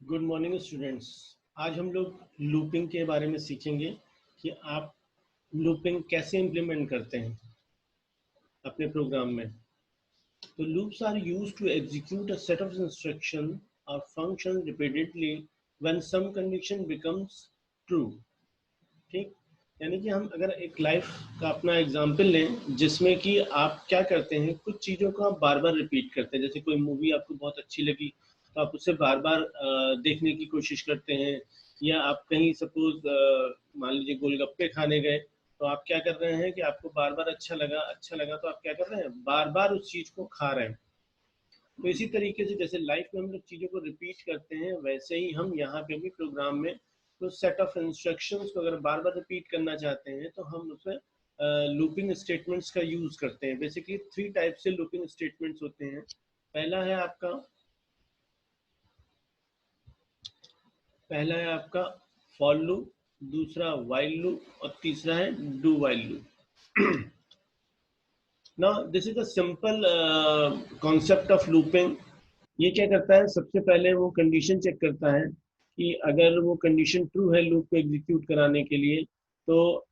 Good morning students. आज हम लोग लूपिंग के बारे में सीखेंगे कि आप लूपिंग कैसे इम्प्लीमेंट करते हैं अपने प्रोग्राम में। तो loops are used to execute a set of instruction और function repeatedly when some condition becomes true. ठीक, यानी कि हम अगर एक लाइफ का अपना एग्जांपल लें जिसमें कि आप क्या करते हैं, कुछ चीज़ों को आप बार बार रिपीट करते हैं। जैसे कोई मूवी आपको बहुत अच्छी लगी तो आप उसे बार बार देखने की कोशिश करते हैं, या आप कहीं सपोज मान लीजिए गोलगप्पे खाने गए तो आप क्या कर रहे हैं कि आपको बार बार अच्छा लगा तो आप क्या कर रहे हैं, बार बार उस चीज़ को खा रहे हैं। तो इसी तरीके से जैसे लाइफ में हम लोग चीज़ों को रिपीट करते हैं, वैसे ही हम यहाँ पे भी प्रोग्राम में तो सेट ऑफ इंस्ट्रक्शंस को अगर बार बार रिपीट करना चाहते हैं तो हम उसमें लूपिंग स्टेटमेंट्स का यूज करते हैं। बेसिकली थ्री टाइप से लूपिंग स्टेटमेंट्स होते हैं। पहला है आपका फॉर लूप, दूसरा वाइल लूप और तीसरा है do while loop. Now this is a simple concept of looping. ये क्या करता है, सबसे पहले वो कंडीशन चेक करता है कि अगर वो कंडीशन ट्रू है लूप को एग्जीक्यूट कराने के लिए, तो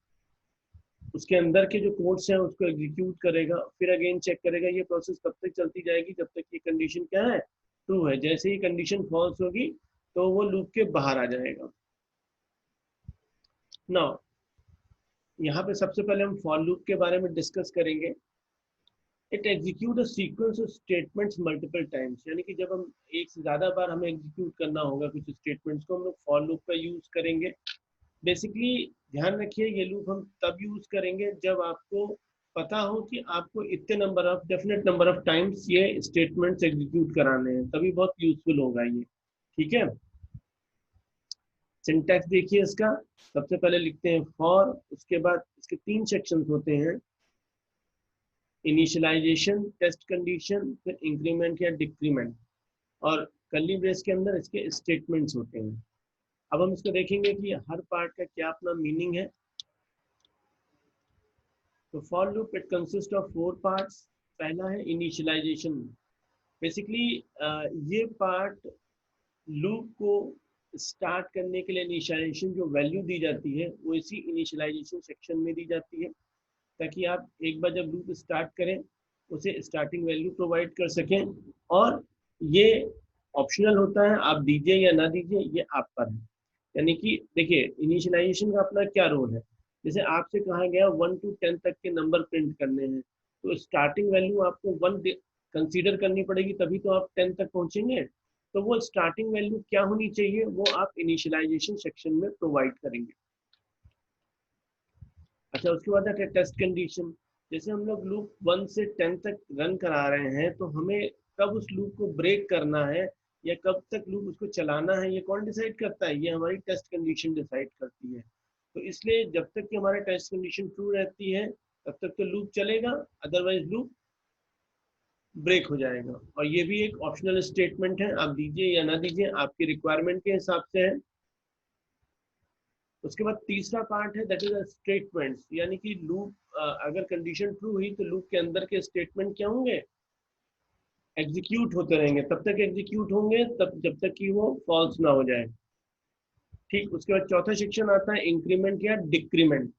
उसके अंदर के जो कोड्स हैं उसको एग्जीक्यूट करेगा। फिर अगेन चेक करेगा। ये प्रोसेस तब तक चलती जाएगी जब तक ये कंडीशन क्या है, ट्रू है। जैसे ही कंडीशन फॉल्स होगी तो वो लूप के बाहर आ जाएगा। नाउ यहाँ पे सबसे पहले हम फॉर लूप के बारे में डिस्कस करेंगे। It execute a sequence of statements multiple times, यानी कि जब हम एक से ज्यादा बार हमें एग्जीक्यूट करना होगा कुछ स्टेटमेंट्स को, हम लोग फॉर लूप का यूज करेंगे। बेसिकली ध्यान रखिए, ये लूप हम तब यूज करेंगे जब आपको पता हो कि आपको इतने number of definite number of times ये स्टेटमेंट्स एग्जीक्यूट कराने हैं, तभी बहुत यूजफुल होगा ये। ठीक है, सिंटैक्स देखिए इसका। सबसे पहले लिखते हैं फॉर, उसके बाद इसके तीन सेक्शंस होते हैं, इनिशियलाइजेशन, टेस्ट कंडीशन, फिर इंक्रीमेंट या डिक्रीमेंट, और कर्ली ब्रेस के अंदर इसके स्टेटमेंट्स होते हैं। अब हम इसको देखेंगे कि हर पार्ट का क्या अपना मीनिंग है। तो for loop it consist of four parts. पहला है इनिशियलाइजेशन। बेसिकली ये पार्ट लूप को स्टार्ट करने के लिए इनिशियलाइजेशन जो वैल्यू दी जाती है वो इसी इनिशियलाइजेशन सेक्शन में दी जाती है, ताकि आप एक बार जब लूप स्टार्ट करें उसे स्टार्टिंग वैल्यू प्रोवाइड कर सकें। और ये ऑप्शनल होता है, आप दीजिए या ना दीजिए ये आप पर है। यानी कि देखिए इनिशियलाइजेशन का अपना क्या रोल है। जैसे आपसे कहा गया 1 to 10 तक के नंबर प्रिंट करने हैं, तो स्टार्टिंग वैल्यू आपको 1 कंसीडर करनी पड़ेगी, तभी तो आप 10 तक पहुंचेंगे। तो वो स्टार्टिंग वैल्यू क्या होनी चाहिए वो आप इनिशियलाइजेशन सेक्शन में प्रोवाइड करेंगे। अच्छा, उसके बाद है टेस्ट कंडीशन। जैसे हम लोग लूप 1 से 10 तक रन करा रहे हैं तो हमें कब उस लूप को ब्रेक करना है या कब तक लूप उसको चलाना है, ये कौन डिसाइड करता है, ये हमारी टेस्ट कंडीशन डिसाइड करती है। तो इसलिए जब तक कि हमारे टेस्ट कंडीशन ट्रू रहती है तब तक तो लूप चलेगा, अदरवाइज लूप ब्रेक हो जाएगा। और ये भी एक ऑप्शनल स्टेटमेंट है, आप दीजिए या ना दीजिए आपकी रिक्वायरमेंट के हिसाब से है। उसके बाद तीसरा पार्ट है दैट इज स्टेटमेंट्स, यानी कि लूप अगर कंडीशन ट्रू हुई तो लूप के अंदर के स्टेटमेंट क्या होंगे, एग्जीक्यूट होते रहेंगे। तब तक एग्जीक्यूट होंगे तब जब तक कि वो फॉल्स ना हो जाए। ठीक, उसके बाद चौथा सेक्शन आता है इंक्रीमेंट या डिक्रीमेंट।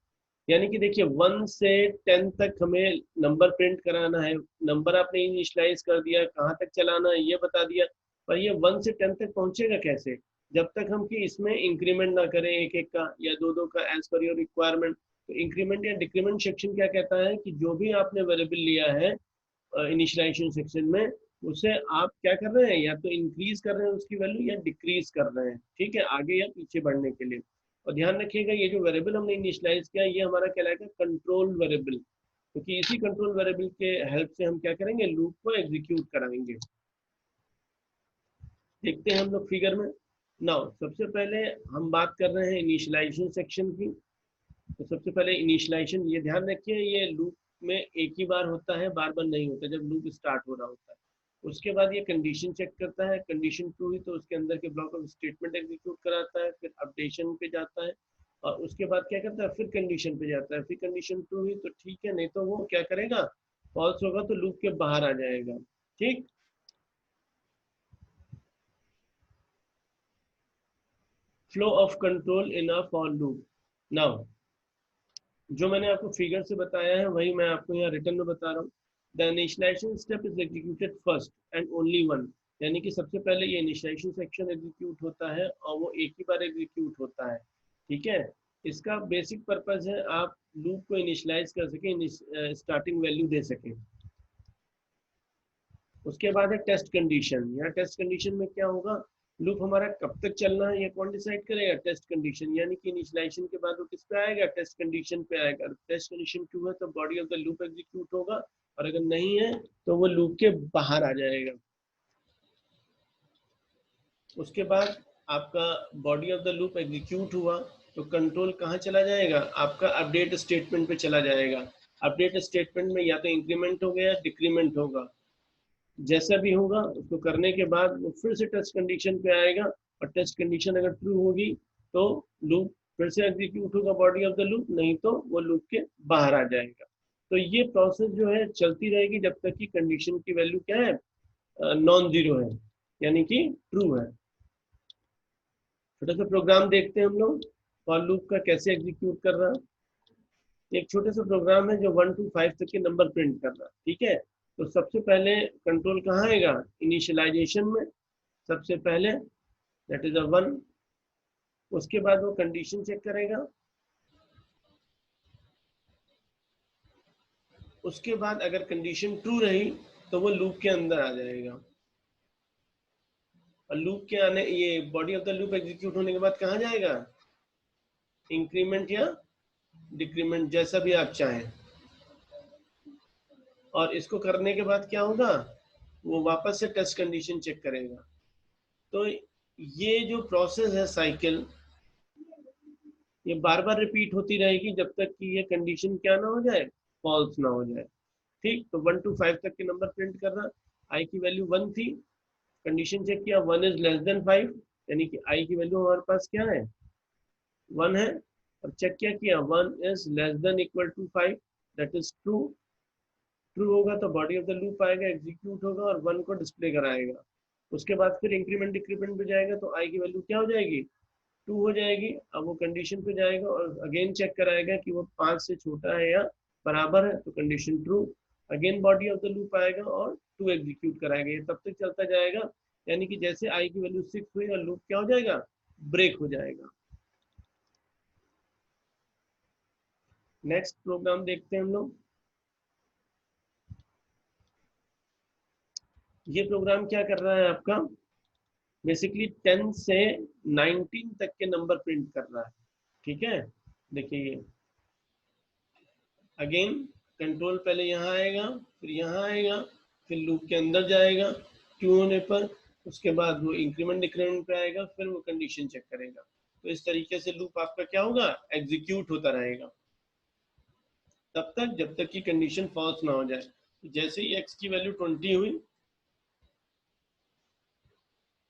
यानी कि देखिए 1 से 10 तक हमें नंबर प्रिंट कराना है। नंबर आपने इनिशियलाइज कर दिया, कहाँ तक चलाना है ये बता दिया, पर ये 1 से 10 तक पहुंचेगा कैसे, जब तक हम कि इसमें इंक्रीमेंट ना करें एक एक का या दो दो का एज पर योर रिक्वायरमेंट। तो इंक्रीमेंट या डिक्रीमेंट सेक्शन क्या कहता है कि जो भी आपने वेरिएबल लिया है इनिशियलाइजेशन सेक्शन में, उसे आप क्या कर रहे हैं, या तो इंक्रीज कर रहे हैं उसकी वैल्यू या डिक्रीज कर रहे हैं। ठीक है, आगे या पीछे बढ़ने के लिए। और ध्यान रखिएगा ये जो वेरिएबल हमने इनिशियलाइज किया ये हमारा कहलाएगा कंट्रोल वेरिएबल, क्योंकि इसी कंट्रोल वेरिएबल के हेल्प से हम क्या करेंगे, लूप को एग्जीक्यूट कराएंगे। देखते हैं हम लोग फिगर में। नाउ सबसे पहले हम बात कर रहे हैं इनिशियलाइजेशन सेक्शन की। तो सबसे पहले इनिशियलाइजेशन, ये ध्यान रखिए ये लूप में एक ही बार होता है, बार बार नहीं होता जब लूप स्टार्ट हो रहा होता है। उसके बाद ये कंडीशन चेक करता है, कंडीशन ट्रू हुई तो उसके अंदर के ब्लॉक ऑफ स्टेटमेंट एग्जीक्यूट कराता है, फिर अपडेशन पे जाता है, और उसके बाद क्या करता है, फिर कंडीशन पे जाता है। फिर कंडीशन ट्रू हुई तो ठीक है, नहीं तो वो क्या करेगा, फॉल्स होगा तो लूप के बाहर आ जाएगा। ठीक, flow of control in a for loop. Now जो मैंने आपको फिगर से बताया है वही मैं आपको यहाँ रिटर्न में बता रहा हूँ। The initialisation step is executed first and only one, यानी कि सबसे पहले ये इनिशियलाइजेशन सेक्शन एग्जीक्यूट होता है और वो एक ही बार एग्जीक्यूट होता है। ठीक है, इसका बेसिक पर्पज है आप लूप को इनिशियलाइज कर सकें, स्टार्टिंग वैल्यू दे सकें। उसके बाद है टेस्ट कंडीशन। यहाँ टेस्ट कंडीशन में क्या होगा, लूप हमारा कब तक चलना है ये कौन डिसाइड करेगा, टेस्ट कंडीशन, यानी कि इनिशियलाइजेशन के बाद वो किस पे आएगा, टेस्ट कंडीशन पे आएगा। टेस्ट कंडीशन ट्रू है तो body of the loop execute होगा, और अगर नहीं है तो वो लूप के बाहर आ जाएगा। उसके बाद आपका body of the loop execute हुआ तो कंट्रोल कहाँ चला जाएगा, आपका अपडेट स्टेटमेंट पे चला जाएगा। अपडेट स्टेटमेंट में या तो इंक्रीमेंट होगा या डिक्रीमेंट होगा, जैसा भी होगा उसको करने के बाद वो फिर से टेस्ट कंडीशन पे आएगा, और टेस्ट कंडीशन अगर ट्रू होगी तो लूप फिर से एग्जीक्यूट होगा बॉडी ऑफ द लूप, नहीं तो वो लूप के बाहर आ जाएगा। तो ये प्रोसेस जो है चलती रहेगी जब तक कि कंडीशन की वैल्यू क्या है, नॉन जीरो है, यानी कि ट्रू है। छोटा सा प्रोग्राम देखते हैं हम लोग फॉर लूप का कैसे एग्जीक्यूट कर रहा है। एक छोटे सा प्रोग्राम है जो 1 to 5 तक के नंबर प्रिंट कर रहा है। ठीक है, तो सबसे पहले कंट्रोल कहाँ आएगा, इनिशियलाइजेशन में सबसे पहले, दैट इज अ 1। उसके बाद वो कंडीशन चेक करेगा, उसके बाद अगर कंडीशन ट्रू रही तो वो लूप के अंदर आ जाएगा। और लूप के आने, ये body of the loop execute होने के बाद कहाँ जाएगा, इंक्रीमेंट या डिक्रीमेंट, जैसा भी आप चाहें। और इसको करने के बाद क्या होगा, वो वापस से टेस्ट कंडीशन चेक करेगा। तो ये जो प्रोसेस है साइकिल, ये बार बार रिपीट होती रहेगी जब तक कि ये कंडीशन क्या ना हो जाए, फॉल्स ना हो जाए। ठीक, तो 1 to 5 तक के नंबर प्रिंट कर रहा, आई की वैल्यू 1 थी, कंडीशन चेक किया 1 इज लेस देन 5, यानी कि आई की वैल्यू हमारे पास क्या है, 1 है। और चेक क्या किया 1 is less than equal to 5, that is true. True होगा तो बॉडी ऑफ द लूप आएगा, एग्जीक्यूट होगा और 1 को डिस्प्ले कराएगा। उसके बाद फिर इंक्रीमेंट डिक्रीमेंट पे जाएगा तो आई की वैल्यू क्या हो जाएगी, 2 हो जाएगी। अब वो कंडीशन पे जाएगा और अगेन चेक कराएगा कि वो 5 से छोटा है या बराबर है, तो condition true. Again body of the loop आएगा और 2 एग्जीक्यूट कराएगा। ये तब तक चलता जाएगा, यानी कि जैसे आई की वैल्यू 6 हुई और लूप क्या हो जाएगा, ब्रेक हो जाएगा। नेक्स्ट प्रोग्राम देखते हैं हम लोग। ये प्रोग्राम क्या कर रहा है आपका, बेसिकली 10 से 19 तक के नंबर प्रिंट कर रहा है। ठीक है, देखिए अगेन कंट्रोल पहले यहाँ आएगा, फिर यहाँ आएगा, फिर लूप के अंदर जाएगा ट्रू होने पर, उसके बाद वो इंक्रीमेंट डिक्रीमेंट पे आएगा, फिर वो कंडीशन चेक करेगा। तो इस तरीके से लूप आपका क्या होगा, एग्जीक्यूट होता रहेगा तब तक जब तक कि कंडीशन फॉल्स ना हो जाए। जैसे ही x की वैल्यू 20 हुई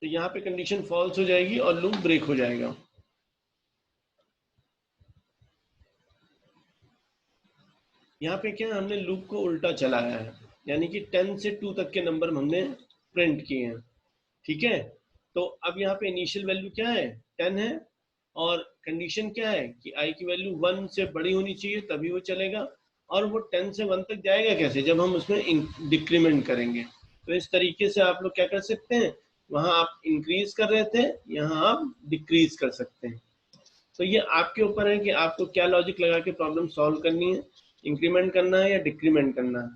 तो यहाँ पे कंडीशन फॉल्स हो जाएगी और लूप ब्रेक हो जाएगा। यहाँ पे क्या हमने लूप को उल्टा चलाया है, यानी कि 10 से 2 तक के नंबर हमने प्रिंट किए हैं। ठीक है, तो अब यहाँ पे इनिशियल वैल्यू क्या है, 10 है, और कंडीशन क्या है कि i की वैल्यू 1 से बड़ी होनी चाहिए तभी वो चलेगा। और वो 10 से 1 तक जाएगा कैसे, जब हम उसमें डिक्रीमेंट करेंगे। तो इस तरीके से आप लोग क्या कर सकते हैं, वहां आप इंक्रीज कर रहे थे, यहाँ आप डिक्रीज कर सकते हैं। तो ये आपके ऊपर है कि आपको क्या लॉजिक लगा के प्रॉब्लम सॉल्व करनी है, इंक्रीमेंट करना है या डिक्रीमेंट करना है।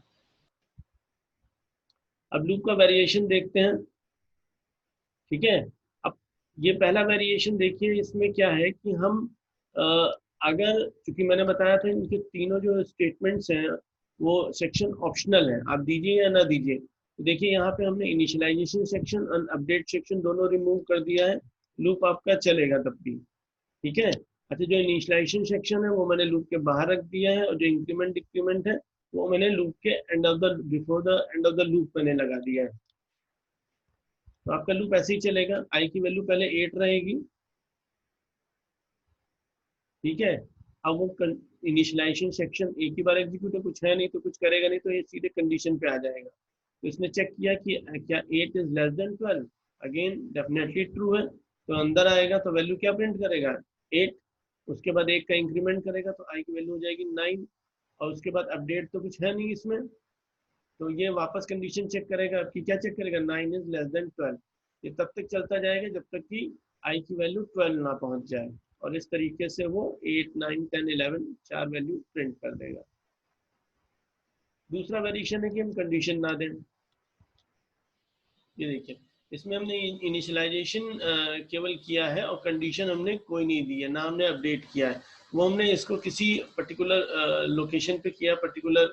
अब लूप का वेरिएशन देखते हैं। ठीक है, अब ये पहला वेरिएशन देखिए, इसमें क्या है कि हम अ, अगर, चूंकि मैंने बताया था इनके तीनों जो स्टेटमेंट्स हैं वो सेक्शन ऑप्शनल है, आप दीजिए या ना दीजिए। तो देखिए यहाँ पे हमने इनिशियलाइजेशन सेक्शन और अपडेट सेक्शन दोनों रिमूव कर दिया है, लूप आपका चलेगा तब भी। ठीक है, अच्छा जो इनिशियलाइजेशन सेक्शन है वो मैंने लूप के बाहर रख दिया है, और जो इंक्रीमेंट डिक्रीमेंट है वो मैंने लूप के end of the, before the end of the loop मैंने लगा दिया है। तो आपका लूप ऐसे ही चलेगा, आई की वैल्यू पहले 8 रहेगी। ठीक है, अब वो इनिशियलाइजेशन सेक्शन एक ही बार एग्जीक्यूट है, कुछ है नहीं तो कुछ करेगा नहीं, तो ये सीधे कंडीशन पे आ जाएगा। तो इसने चेक किया कि क्या 8 is less then 12, again definitely true है, तो अंदर आएगा तो वैल्यू क्या प्रिंट करेगा 8, उसके बाद 1 का इंक्रीमेंट करेगा तो आई की वैल्यू हो जाएगी 9, और उसके बाद अपडेट तो कुछ है नहीं इसमें, तो ये वापस कंडीशन चेक करेगा आपकी, क्या चेक करेगा 9 इज लेस देन 12। ये तब तक चलता जाएगा जब तक कि आई की वैल्यू 12 ना पहुंच जाए, और इस तरीके से वो 8 9 10 11 चार वैल्यू प्रिंट कर देगा। दूसरा वेरिएशन है कि हम कंडीशन ना दें। ये देखिए इसमें हमने इनिशियलाइजेशन केवल किया है और कंडीशन हमने कोई नहीं दी है, ना हमने अपडेट किया है। वो हमने इसको किसी पर्टिकुलर लोकेशन पे किया, पर्टिकुलर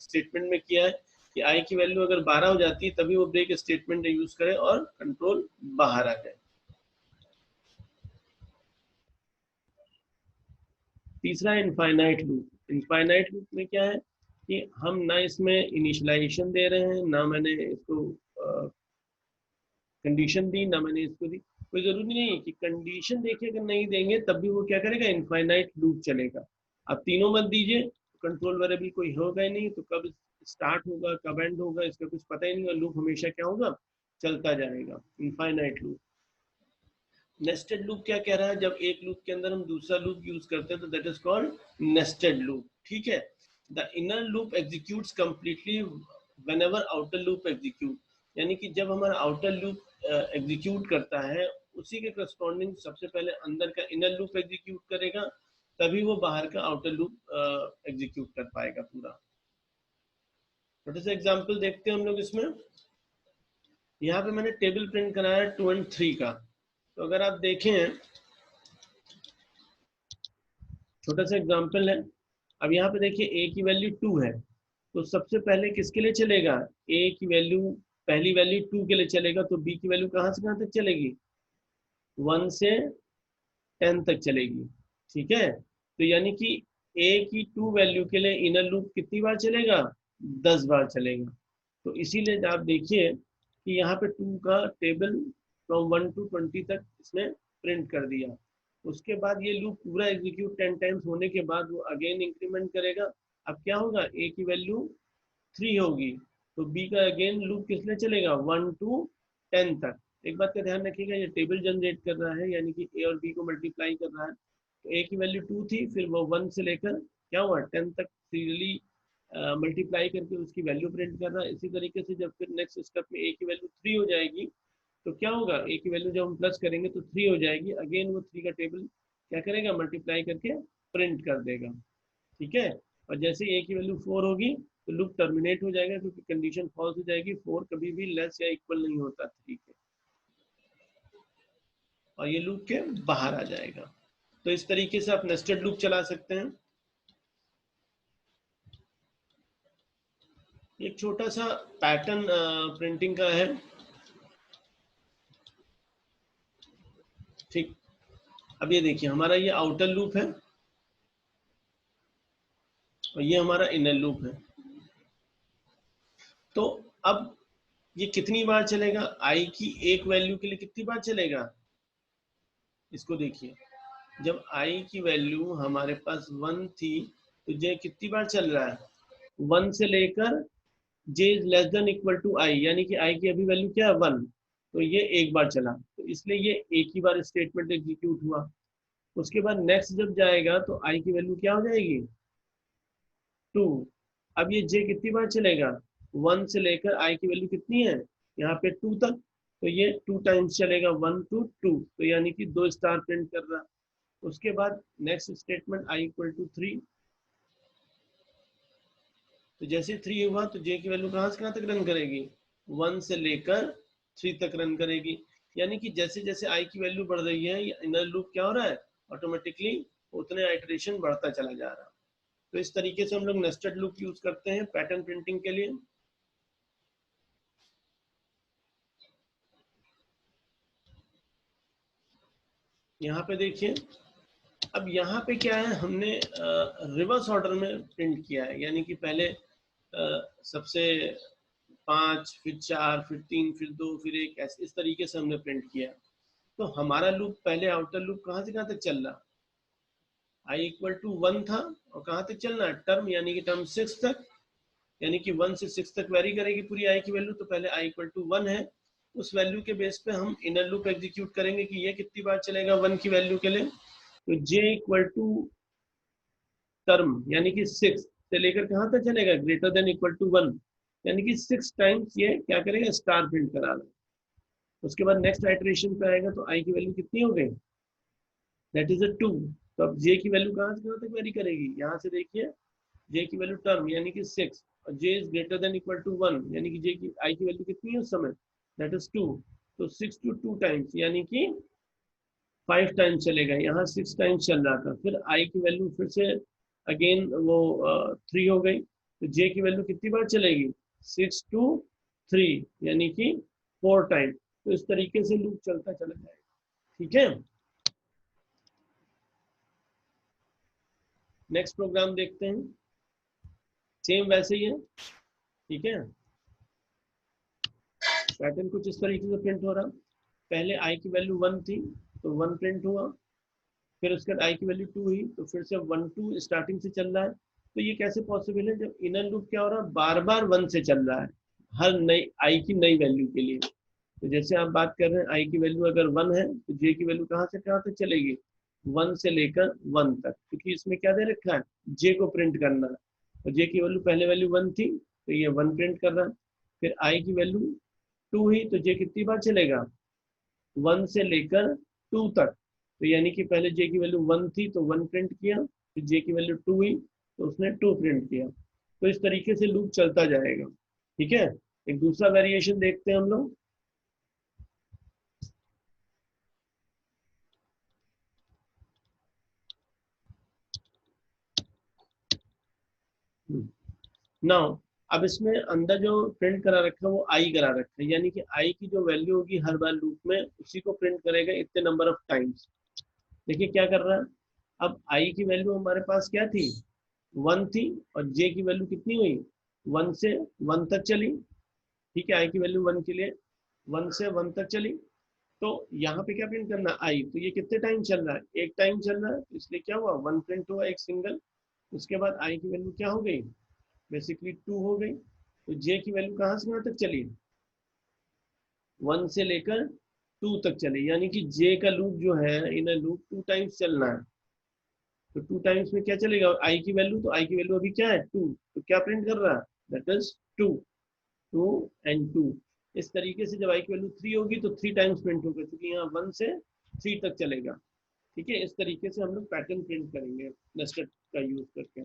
स्टेटमेंट में किया है कि आई की वैल्यू अगर 12 हो जाती है तभी वो ब्रेक स्टेटमेंट यूज करे और कंट्रोल बाहर आ जाए। तीसरा इनफाइनाइट लूप। इनफाइनाइट लूप में क्या है कि हम ना इसमें इनिशियलाइजेशन दे रहे हैं, ना मैंने इसको कंडीशन दी, ना मैंने इसको दी। कोई जरूरी नहीं है कि कंडीशन देखिए, अगर नहीं देंगे तब भी वो क्या करेगा इनफाइनाइट लूप चलेगा। आप तीनों मत दीजिए तो कंट्रोल वेरिएबल कोई होगा ही नहीं, तो कब स्टार्ट होगा कब एंड होगा इसका कुछ पता ही नहीं, और लूप हमेशा क्या होगा चलता जाएगा, इनफाइनाइट लूप। नेस्टेड लूप क्या कह रहा है, जब एक लूप के अंदर हम दूसरा लूप यूज करते हैं तो that is called nested loop. ठीक है, the inner loop executes completely whenever outer loop execute, यानी कि जब हमारा आउटर लूप एग्जीक्यूट करता है उसी के करस्पॉन्डिंग सबसे पहले अंदर का इनर लूप एग्जीक्यूट करेगा, तभी वो बाहर का आउटर लूप एग्जीक्यूट कर पाएगा पूरा। छोटे से एग्जांपल देखते हैं हम लोग इसमें। यहाँ पे मैंने टेबल प्रिंट कराया 2 और 3 का, तो अगर आप देखें छोटा सा एग्जांपल है। अब यहाँ पे देखिए ए की वैल्यू 2 है, तो सबसे पहले किसके लिए चलेगा, ए की वैल्यू पहली वैल्यू 2 के लिए चलेगा, तो बी की वैल्यू कहाँ से कहाँ तक चलेगी 1 से 10 तक चलेगी। ठीक है, तो यानी कि ए की 2 वैल्यू के लिए इनर लूप कितनी बार चलेगा 10 बार चलेगा। तो इसीलिए आप देखिए कि यहाँ पे 2 का टेबल फ्रॉम 1 to 20 तक इसने प्रिंट कर दिया। उसके बाद ये लूप पूरा एग्जीक्यूट 10 टाइम्स होने के बाद वो अगेन इंक्रीमेंट करेगा। अब क्या होगा ए की वैल्यू 3 होगी, तो बी का अगेन लूप किस लिए चलेगा 1 to 10 तक। एक बात का ध्यान रखिएगा, ये टेबल जनरेट कर रहा है यानी कि ए और बी को मल्टीप्लाई कर रहा है, तो ए की वैल्यू 2 थी, फिर वो 1 से लेकर क्या हुआ 10 तक सीरियली मल्टीप्लाई करके उसकी वैल्यू प्रिंट कर रहा है। इसी तरीके से जब फिर नेक्स्ट स्टेप में ए की वैल्यू 3 हो जाएगी तो क्या होगा ए की वैल्यू जब हम प्लस करेंगे तो 3 हो जाएगी, अगेन वो 3 का टेबल क्या करेगा मल्टीप्लाई करके प्रिंट कर देगा। ठीक है, और जैसे ए की वैल्यू 4 होगी तो लूप टर्मिनेट हो जाएगा, क्योंकि कंडीशन फॉल्स हो जाएगी, 4 कभी भी लेस या इक्वल नहीं होता 3 के, और ये लूप के बाहर आ जाएगा। तो इस तरीके से आप नेस्टेड लूप चला सकते हैं। एक छोटा सा पैटर्न प्रिंटिंग का है। ठीक, अब ये देखिए हमारा ये आउटर लूप है और ये हमारा इनर लूप है। तो अब ये कितनी बार चलेगा, आई की एक वैल्यू के लिए कितनी बार चलेगा, इसको देखिए। जब आई की वैल्यू हमारे पास 1 थी तो जे कितनी बार चल रहा है 1 से लेकर J is less than equal to I, यानी कि आई की अभी वैल्यू क्या है 1, तो ये एक बार चला, तो इसलिए ये एक ही बार स्टेटमेंट एग्जीक्यूट हुआ। उसके बाद नेक्स्ट जब जाएगा तो आई की वैल्यू क्या हो जाएगी 2। अब ये जे कितनी बार चलेगा 1 से लेकर आई की वैल्यू कितनी है यहाँ पे 2 तक, तो ये 2 टाइम्स चलेगा 1 to 2, तो यानी कि 2 स्टार प्रिंट कर रहा है। उसके बाद next statement I equal to 3, तो जैसे 3 हुआ तो जे की वैल्यू कहाँ से कहाँ तक रन करेगी 1 से लेकर 3 तक रन करेगी। यानी कि जैसे जैसे आई की वैल्यू बढ़ रही है इनर लूप क्या हो रहा है ऑटोमेटिकली उतने आइटरेशन बढ़ता चला जा रहा है। तो इस तरीके से हम लोग नेस्टेड लूप यूज करते हैं पैटर्न प्रिंटिंग के लिए। यहाँ पे देखिए, अब यहाँ पे क्या है हमने रिवर्स ऑर्डर में प्रिंट किया है, यानी कि पहले सबसे 5 फिर 4 फिर 3 फिर 2 फिर 1 ऐसे इस तरीके से हमने प्रिंट किया। तो हमारा लूप पहले आउटर लूप कहाँ से कहाँ तक चल रहा, आई इक्वल टू 1 था, और कहाँ तक चलना है टर्म यानी कि टर्म 6 तक, यानी कि 1 से 6 तक वेरी करेगी पूरी आई की वैल्यू। तो पहले आई इक्वल टू 1 है, उस वैल्यू के बेस पे हम इनर लूप एग्जीक्यूट करेंगे कि ये कितनी बार चलेगा 1 की वैल्यू के लिए। तो j इक्वल टू टर्म यानी कि 6 से लेकर कहाँ तक चलेगा, ग्रेटर देन इक्वल टू 1, यानी कि 6 टाइम्स ये क्या करेगा, स्टार प्रिंट करा रहा है। उसके बाद नेक्स्ट आइटरेशन पे आएगा तो i की वैल्यू कितनी हो गई, दैट इज अ 2। तो अब j की वैल्यू कहाँ से कहाँ तक वेरी करेगी, यहाँ से देखिए j की वैल्यू टर्म यानी कि 6 और j is greater than equal to 1, यानी कि j की i की वैल्यू कितनी है उस समय, दैट इज 2। तो 6 टू 2 टाइम्स यानी कि 5 टाइम्स चलेगा, यहाँ 6 टाइम्स चल रहा था। फिर i की वैल्यू फिर से अगेन वो 3 हो गई, तो j की वैल्यू कितनी बार चलेगी, 6 टू 3 यानी कि 4 टाइम। तो इस तरीके से लूप चलता चला जाएगा। ठीक है, नेक्स्ट प्रोग्राम देखते हैं, सेम वैसे ही है। ठीक है, पैटर्न कुछ इस तरीके से प्रिंट हो रहा, पहले i की वैल्यू 1 थी तो 1 प्रिंट हुआ, फिर उसके बाद i की वैल्यू 2 हुई तो फिर से 1 2 स्टार्टिंग से चल रहा है। तो ये कैसे पॉसिबल है, जब इनर लूप क्या हो रहा है, बार बार 1 से चल रहा है हर नई i की नई वैल्यू के लिए। तो जैसे आप बात कर रहे हैं i की वैल्यू अगर 1 है तो j की वैल्यू कहाँ से कहाँ तक चलेगी, 1 से लेकर 1 तक, क्योंकि इसमें क्या दे रखा है, j को प्रिंट करना है। तो j की वैल्यू पहले वैल्यू 1 थी तो ये 1 प्रिंट कर रहा है, फिर i की वैल्यू 2 हुई तो j कितनी बार चलेगा, 1 से लेकर 2 तक। तो यानी कि पहले j की वैल्यू 1 थी तो 1 प्रिंट किया, फिर j की वैल्यू 2 हुई तो उसने 2 प्रिंट किया। तो इस तरीके से लूप चलता जाएगा। ठीक है, एक दूसरा वेरिएशन देखते हैं हम लोग। नाउ अब इसमें अंदर जो प्रिंट करा रखा है वो आई करा रखा है, यानी कि आई की जो वैल्यू होगी हर बार लूप में उसी को प्रिंट करेगा इतने नंबर ऑफ टाइम्स। देखिए क्या कर रहा है, अब आई की वैल्यू हमारे पास क्या थी, 1 थी, और जे की वैल्यू कितनी हुई, 1 से 1 तक चली। ठीक है, आई की वैल्यू 1 के लिए 1 से 1 तक चली। तो यहाँ पे क्या प्रिंट करना, आई, तो ये कितने टाइम चल रहा है, एक टाइम चल रहा है, इसलिए क्या हुआ 1 प्रिंट हुआ एक सिंगल। उसके बाद आई की वैल्यू क्या हो गई, बेसिकली 2 हो गई। तो जे की वैल्यू कहाँ से कहाँ तक चली, 1 से लेकर 2 तक चली, यानी कि जे का लूप जो है इन लूप 2 टाइम्स चलना है। तो 2 टाइम्स में क्या चलेगा, आई की वैल्यू, तो आई की वैल्यू अभी क्या है 2, तो क्या प्रिंट कर रहा है, दैट इज 2, 2 एंड 2। इस तरीके से जब आई की वैल्यू 3 होगी तो 3 टाइम्स प्रिंट होगा, क्योंकि यहाँ 1 से 3 तक चलेगा। ठीक है, इस तरीके से हम लोग पैटर्न प्रिंट करेंगे नेस्टेड का यूज करके।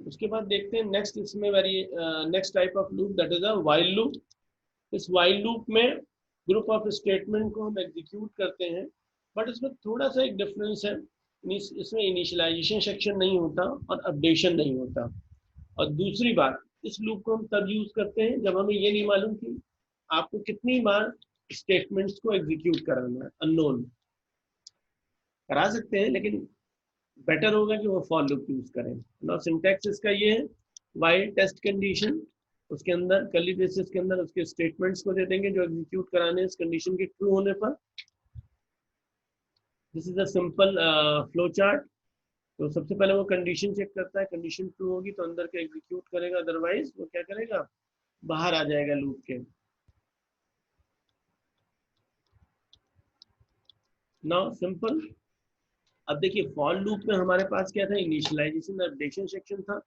उसके बाद देखते हैं नेक्स्ट, इसमें very next type of loop that is a while loop. इस व्हाइल लूप में ग्रुप ऑफ स्टेटमेंट को हम एग्जीक्यूट करते हैं, बट इसमें थोड़ा सा एक डिफरेंस है, इसमें इनिशियलाइजेशन सेक्शन नहीं होता और अपडेशन नहीं होता। और दूसरी बात, इस लूप को हम तब यूज करते हैं जब हमें ये नहीं मालूम कि आपको कितनी बार स्टेटमेंट्स को एग्जीक्यूट कराना है, अननोन करा सकते हैं, लेकिन बेटर होगा कि वो फॉर लूप यूज करें। ना सिंटैक्स इसका ये है, वाइल टेस्ट कंडीशन, उसके अंदर कर्ली ब्रेसेस के अंदर उसके स्टेटमेंट्स को दे देंगे जो एग्जीक्यूट कराने इस कंडीशन के ट्रू होने पर। This is a simple flow chart. तो सबसे पहले वो कंडीशन चेक करता है, कंडीशन ट्रू होगी तो अंदर के एग्जीक्यूट करेगा, अदरवाइज वो क्या करेगा, बाहर आ जाएगा लूप के। नाउ सिंपल, अब देखिए फॉर लूप में हमारे पास क्या था, इनिशियलाइजेशन अपडेशन सेक्शन था।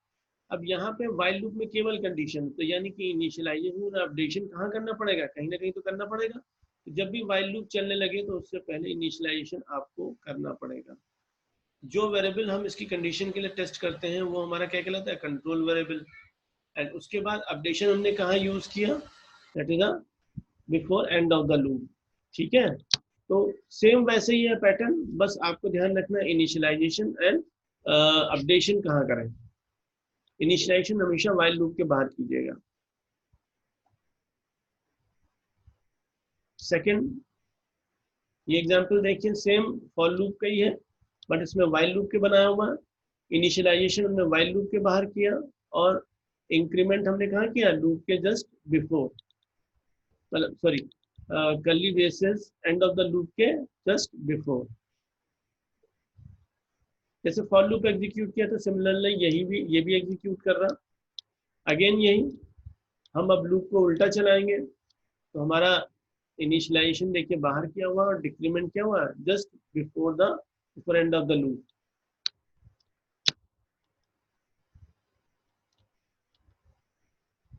अब यहाँ पे व्हाइल लूप में केवल कंडीशन, तो यानी कि इनिशियलाइजेशन और अपडेशन कहाँ करना पड़ेगा, कहीं ना कहीं तो करना पड़ेगा। तो जब भी व्हाइल लूप चलने लगे तो उससे पहले इनिशियलाइजेशन आपको करना पड़ेगा। जो वेरिएबल हम इसकी कंडीशन के लिए टेस्ट करते हैं वो हमारा क्या कहलाता है, कंट्रोल वेरिएबल। एंड उसके बाद अपडेशन हमने कहाँ यूज किया, that is before end of the loop. ठीक है, तो सेम वैसे ही है पैटर्न, बस आपको ध्यान रखना है इनिशियलाइजेशन एंड अपडेशन कहाँ करें। इनिशियलाइजेशन हमेशा व्हाइल लूप के बाहर कीजिएगा। सेकंड, ये एग्जांपल देखिए, सेम फॉर लूप का ही है, बट इसमें व्हाइल लूप के बनाया हुआ है। इनिशियलाइजेशन हमने व्हाइल लूप के बाहर किया, और इंक्रीमेंट हमने कहाँ किया, लूप के जस्ट बिफोर, मतलब sorry curly braces end of the loop के जस्ट बिफोर। जैसे फॉर लूप एग्जीक्यूट किया तो सिमिलरली यही भी, ये भी एग्जीक्यूट कर रहा, अगेन यही। हम अब लूप को उल्टा चलाएंगे तो हमारा इनिशियलाइजेशन देखिए बाहर क्या हुआ और डिक्रीमेंट क्या हुआ जस्ट बिफोर द ऊपर end of the loop.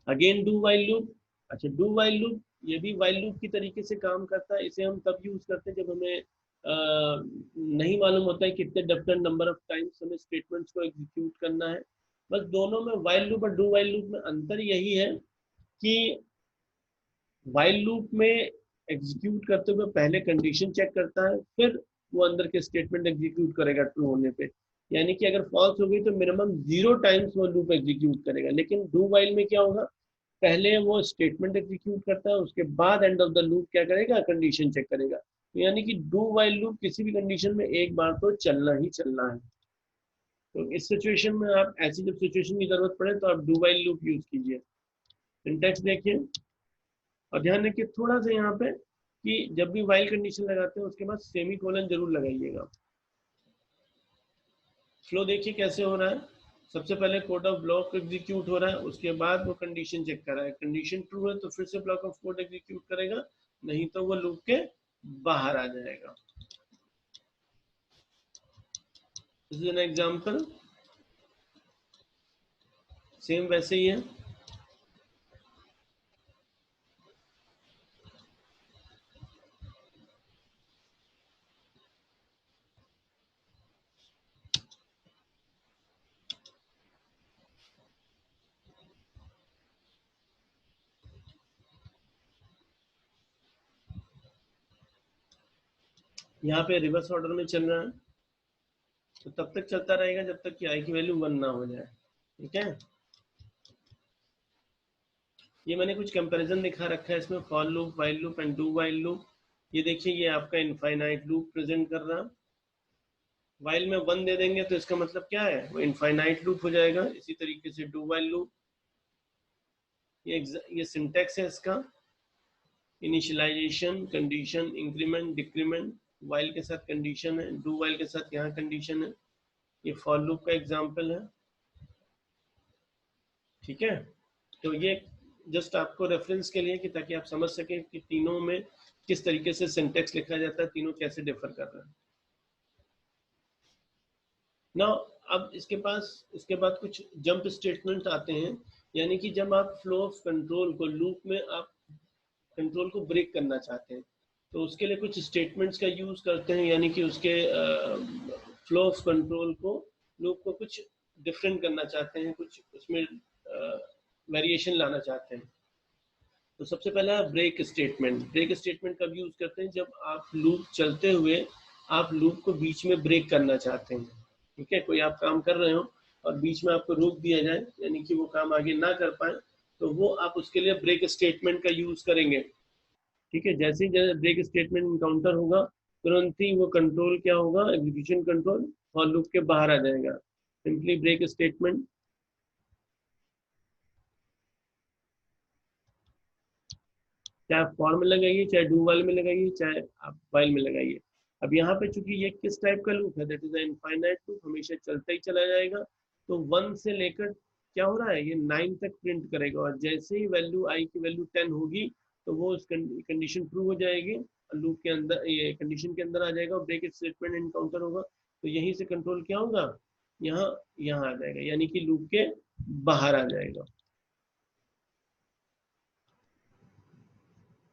Again do while loop. अच्छा डू वाइल लूप ये भी वाइल लूप की तरीके से काम करता है। इसे हम तब यूज करते हैं जब हमें नहीं मालूम होता है कितने डिफरेंट नंबर ऑफ टाइम्स हमें स्टेटमेंट्स को एग्जीक्यूट करना है। बस दोनों में वाइल लूप और डू वाइल लूप में अंतर यही है कि वाइल लूप में एग्जीक्यूट करते हुए पहले कंडीशन चेक करता है, फिर वो अंदर के स्टेटमेंट एग्जीक्यूट करेगा ट्रू होने पे। यानी कि अगर फॉल्स हो गई तो मिनिमम 0 टाइम्स वो लूप एग्जीक्यूट करेगा। लेकिन डू वाइल में क्या होगा, पहले वो स्टेटमेंट एग्जीक्यूट करता है, उसके बाद एंड ऑफ द लूप क्या करेगा, कंडीशन चेक करेगा। तो यानी कि डू वाइल लूप किसी भी कंडीशन में एक बार तो चलना ही चलना है। तो इस सिचुएशन में आप ऐसी जब सिचुएशन की जरूरत पड़े तो आप डू वाइल लूप यूज कीजिए। सिंटैक्स देखिए और ध्यान रखिए थोड़ा सा यहाँ पे कि जब भी वाइल कंडीशन लगाते हैं उसके बाद सेमी कोलन जरूर लगाइएगा। फ्लो देखिए कैसे हो रहा है। सबसे पहले कोड ऑफ ब्लॉक एग्जीक्यूट हो रहा है, उसके बाद वो कंडीशन चेक कर रहा है। कंडीशन ट्रू है तो फिर से ब्लॉक ऑफ कोड एग्जीक्यूट करेगा, नहीं तो वो लूप के बाहर आ जाएगा। This is an example. Same वैसे ही है। यहाँ पे रिवर्स ऑर्डर में चल रहा है तो तब तक चलता रहेगा जब तक कि आई की वैल्यू 1 ना हो जाए। ठीक है, ये मैंने कुछ कंपैरिजन दिखा रखा है इसमें, for loop, while loop and do while loop. ये देखिए ये आपका इनफाइनाइट लूप प्रेजेंट कर रहा है। वाइल में 1 दे देंगे तो इसका मतलब क्या है, वो इनफाइनाइट लूप हो जाएगा। इसी तरीके से डू वाइल लूप, ये सिंटैक्स है इसका। Initialisation, condition, increment, decrement, while के साथ कंडीशन है, डू वाइल के साथ यहाँ कंडीशन है। ये फॉर लूप का एग्जांपल है। ठीक है, तो ये जस्ट आपको रेफरेंस के लिए कि ताकि आप समझ सकें कि तीनों में किस तरीके से सिंटैक्स लिखा जाता है, तीनों कैसे डिफर कर रहा है ना। अब इसके बाद कुछ जंप स्टेटमेंट आते हैं। यानी कि जब आप फ्लो ऑफ कंट्रोल को लूप में आप कंट्रोल को ब्रेक करना चाहते हैं तो उसके लिए कुछ स्टेटमेंट्स का यूज करते हैं। यानी कि उसके फ्लो ऑफ कंट्रोल को, लूप को कुछ डिफरेंट करना चाहते हैं, कुछ उसमें वेरिएशन लाना चाहते हैं। तो सबसे पहला ब्रेक स्टेटमेंट। ब्रेक स्टेटमेंट कब यूज करते हैं, जब आप लूप चलते हुए आप लूप को बीच में ब्रेक करना चाहते हैं। ठीक है, कोई आप काम कर रहे हो और बीच में आपको रोक दिया जाए, यानी कि वो काम आगे ना कर पाए, तो वो आप उसके लिए ब्रेक स्टेटमेंट का यूज करेंगे। ठीक है, जैसे ही ब्रेक स्टेटमेंट इनकाउंटर होगा तुरंत ही वो कंट्रोल क्या होगा, एग्जीक्यूशन कंट्रोल फॉर लूप के बाहर आ जाएगा। सिंपली ब्रेक स्टेटमेंट, चाहे आप फॉर में लगाइए, चाहे डू वाइल में लगाइए, चाहे आप वाइल में लगाइए। अब यहाँ पे चूंकि ये किस टाइप का लूप है, दैट इज इनफाइनाइट लूप, हमेशा चलता ही चला जाएगा। तो 1 से लेकर क्या हो रहा है, ये 9 तक प्रिंट करेगा और जैसे ही वैल्यू आई की वैल्यू 10 होगी तो वो उस कंडीशन ट्रू हो जाएगी, लूप के अंदर ये कंडीशन के अंदर आ जाएगा और ब्रेक स्टेटमेंट इनकाउंटर होगा। तो यहीं से कंट्रोल क्या होगा, यहाँ यहाँ आ जाएगा, यानी कि लूप के बाहर आ जाएगा।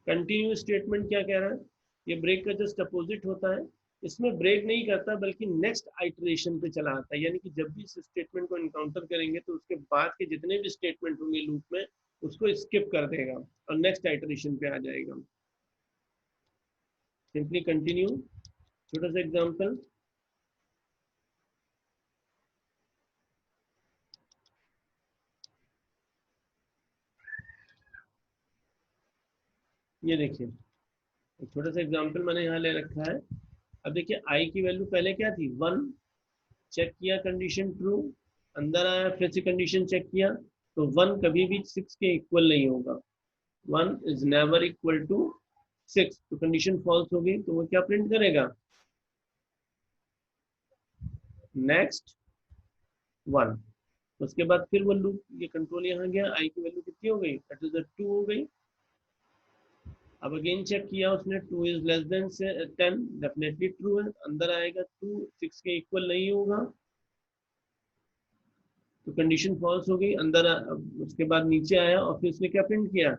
कंटिन्यू स्टेटमेंट क्या कह रहा है, ये ब्रेक का जस्ट अपोजिट होता है। इसमें ब्रेक नहीं करता बल्कि नेक्स्ट आइटरेशन पे चला आता है। यानी कि जब भी इस स्टेटमेंट को इनकाउंटर करेंगे तो उसके बाद के जितने भी स्टेटमेंट होंगे लूप में उसको स्किप कर देगा और नेक्स्ट आइटरेशन पे आ जाएगा। सिंपली कंटिन्यू, छोटा सा एग्जांपल। ये देखिए एक छोटा सा एग्जांपल मैंने यहाँ ले रखा है। अब देखिए आई की वैल्यू पहले क्या थी, 1, चेक किया कंडीशन ट्रू, अंदर आया फिर से कंडीशन चेक किया, तो 1 कभी भी 6 के इक्वल नहीं होगा। 1 इज नेवर इक्वल टू 6, तो कंडीशन फॉल्स हो गई तो वो क्या प्रिंट करेगा, नेक्स्ट 1। उसके बाद फिर वो लूप, ये कंट्रोल यहाँ गया, आई की वैल्यू कितनी हो गई, दैट इज 2 हो गई। अब अगेन चेक किया उसने, 2 is less then 10, definitely true है, अंदर आएगा 2 6 के इक्वल नहीं होगा तो कंडीशन फॉल्स हो गई, अंदर उसके बाद नीचे आया और फिर उसने क्या प्रिंट किया,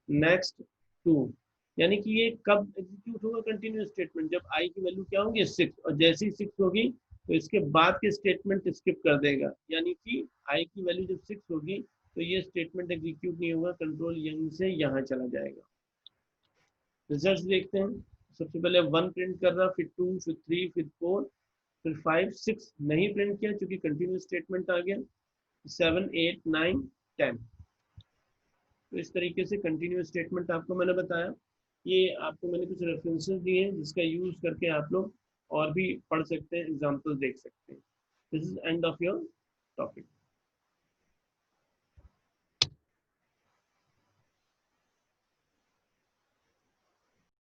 नेक्स्ट 2। यानी कि ये कब एग्जीक्यूट होगा कंटिन्यूस स्टेटमेंट, जब आई की वैल्यू क्या होगी 6, और जैसे ही 6 होगी तो इसके बाद के स्टेटमेंट स्किप कर देगा, यानी कि आई की वैल्यू जब 6 होगी तो ये स्टेटमेंट एग्जीक्यूट नहीं होगा, कंट्रोल यहीं से यहाँ चला जाएगा। रिजल्ट देखते हैं, सबसे पहले 1 प्रिंट कर रहा, फिर 2, फिर 3, फिर 4, फिर 5, 6 नहीं प्रिंट किया क्योंकि कंटिन्यूस स्टेटमेंट आ गया, 7 8 9 10। तो इस तरीके से कंटिन्यूस स्टेटमेंट आपको मैंने बताया, ये आपको मैंने कुछ रेफरेंसेस दिए हैं जिसका यूज करके आप लोग और भी पढ़ सकते हैं, एग्जाम्पल देख सकते हैं। This is end of your topic.